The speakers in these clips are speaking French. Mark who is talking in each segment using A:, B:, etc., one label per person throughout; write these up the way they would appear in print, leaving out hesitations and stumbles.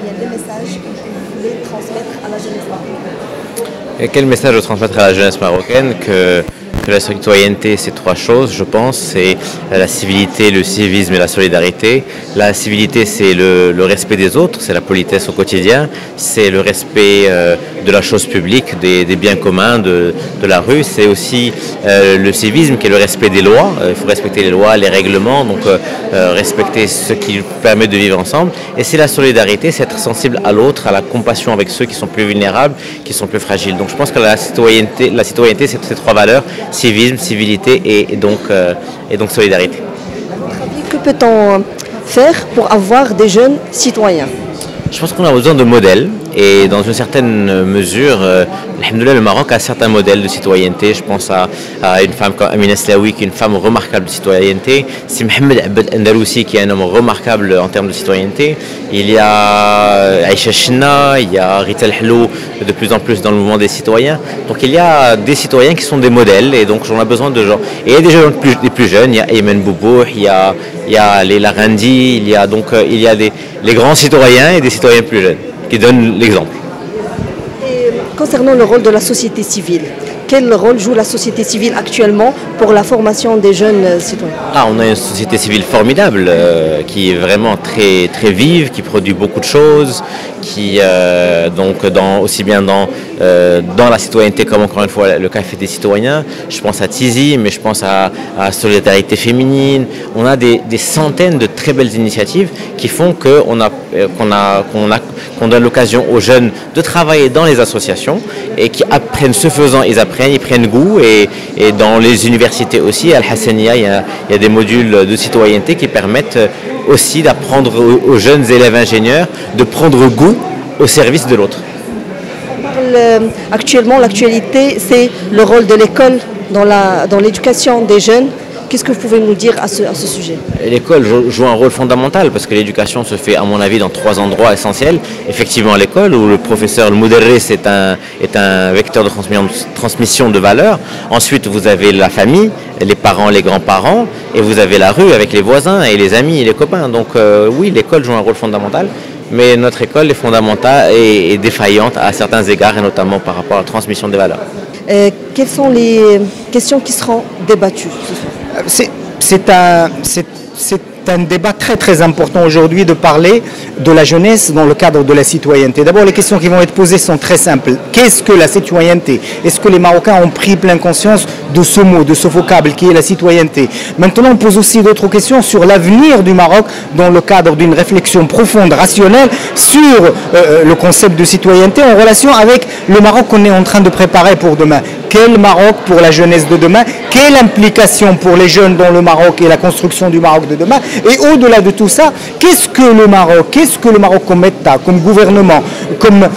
A: il y a des messages que vous voulez transmettre à la jeunesse marocaine.
B: Et quel message je transmettre à la jeunesse marocaine que la citoyenneté, c'est trois choses, je pense. C'est la civilité, le civisme et la solidarité. La civilité, c'est le respect des autres, c'est la politesse au quotidien, c'est le respect de la chose publique, des biens communs, de la rue. C'est aussi le civisme qui est le respect des lois. Il faut respecter les lois, les règlements, donc respecter ce qui permet de vivre ensemble. Et c'est la solidarité, c'est être sensible à l'autre, à la compassion avec ceux qui sont plus vulnérables, qui sont plus fragiles. Donc je pense que la citoyenneté, c'est ces trois valeurs: civisme, civilité et donc solidarité.
A: À votre avis, que peut-on faire pour avoir des jeunes citoyens?
B: Je pense qu'on a besoin de modèles et dans une certaine mesure, alhamdoulilah, le Maroc a certains modèles de citoyenneté. Je pense à une femme comme Amina Slaoui, qui est une femme remarquable de citoyenneté. C'est Mohamed Abed Andalousi, qui est un homme remarquable en termes de citoyenneté. Il y a Aïcha Chenna, il y a Rita Hello, de plus en plus dans le mouvement des citoyens. Donc il y a des citoyens qui sont des modèles et donc on a besoin de gens. Et il y a des jeunes des plus jeunes, il y a Ayman Boubou, il y a les Larandi, il y a les grands citoyens et des citoyens plus jeunes qui donnent l'exemple.
A: Et concernant le rôle de la société civile, quel rôle joue la société civile actuellement pour la formation des jeunes citoyens?
B: On a une société civile formidable qui est vraiment très, très vive, qui produit beaucoup de choses, qui aussi bien dans la citoyenneté comme encore une fois le Café des citoyens. Je pense à Tizi, mais je pense à Solidarité féminine. On a des centaines de très belles initiatives qui font qu'on donne l'occasion aux jeunes de travailler dans les associations et qui apprennent, ce faisant, ils prennent goût et dans les universités aussi, à Al-Hassania, il y a des modules de citoyenneté qui permettent aussi d'apprendre aux jeunes élèves ingénieurs de prendre goût au service de l'autre.
A: Actuellement, l'actualité, c'est le rôle de l'école dans l'éducation des jeunes. Qu'est-ce que vous pouvez nous dire à ce sujet?
B: L'école joue un rôle fondamental parce que l'éducation se fait, à mon avis, dans trois endroits essentiels. Effectivement, l'école, où le professeur, le muderris, est un vecteur de transmission de valeurs. Ensuite, vous avez la famille, les parents, les grands-parents, et vous avez la rue avec les voisins et les amis et les copains. Donc oui, l'école joue un rôle fondamental. Mais notre école est fondamentale et défaillante à certains égards, et notamment par rapport à la transmission des valeurs.
A: Quelles sont les questions qui seront débattues ce soir?
C: C'est un débat très très important aujourd'hui de parler de la jeunesse dans le cadre de la citoyenneté. D'abord, les questions qui vont être posées sont très simples. Qu'est-ce que la citoyenneté? Est-ce que les Marocains ont pris pleine conscience de ce mot, de ce vocable qui est la citoyenneté? Maintenant, on pose aussi d'autres questions sur l'avenir du Maroc dans le cadre d'une réflexion profonde, rationnelle sur le concept de citoyenneté en relation avec le Maroc qu'on est en train de préparer pour demain. Quel Maroc pour la jeunesse de demain? Quelle implication pour les jeunes dans le Maroc et la construction du Maroc de demain? Et au-delà de tout ça, qu'est-ce que le Maroc comme État, comme gouvernement, comme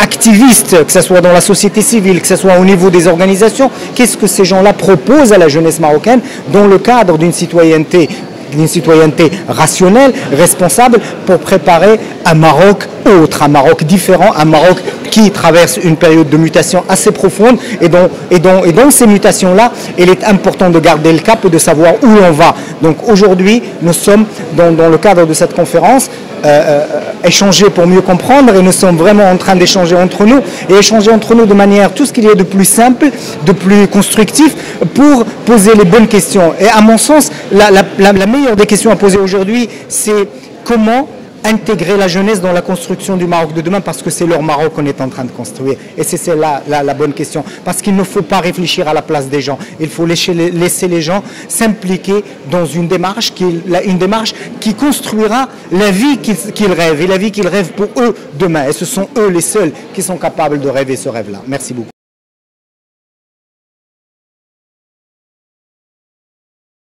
C: activiste, que ce soit dans la société civile, que ce soit au niveau des organisations, qu'est-ce que ces gens-là proposent à la jeunesse marocaine dans le cadre d'une citoyenneté rationnelle, responsable, pour préparer un Maroc autre, un Maroc différent, un Maroc qui traverse une période de mutation assez profonde et dans ces mutations-là, il est important de garder le cap et de savoir où on va. Donc aujourd'hui, nous sommes dans le cadre de cette conférence, échanger pour mieux comprendre, et nous sommes vraiment en train d'échanger entre nous et échanger entre nous de manière tout ce qu'il y a de plus simple, de plus constructif pour poser les bonnes questions. Et à mon sens, la meilleure des questions à poser aujourd'hui, c'est comment intégrer la jeunesse dans la construction du Maroc de demain, parce que c'est leur Maroc qu'on est en train de construire. Et c'est la bonne question. Parce qu'il ne faut pas réfléchir à la place des gens. Il faut laisser les gens s'impliquer dans une démarche qui construira la vie qu'ils rêvent, et la vie qu'ils rêvent pour eux demain. Et ce sont eux les seuls qui sont capables de rêver ce rêve-là. Merci beaucoup.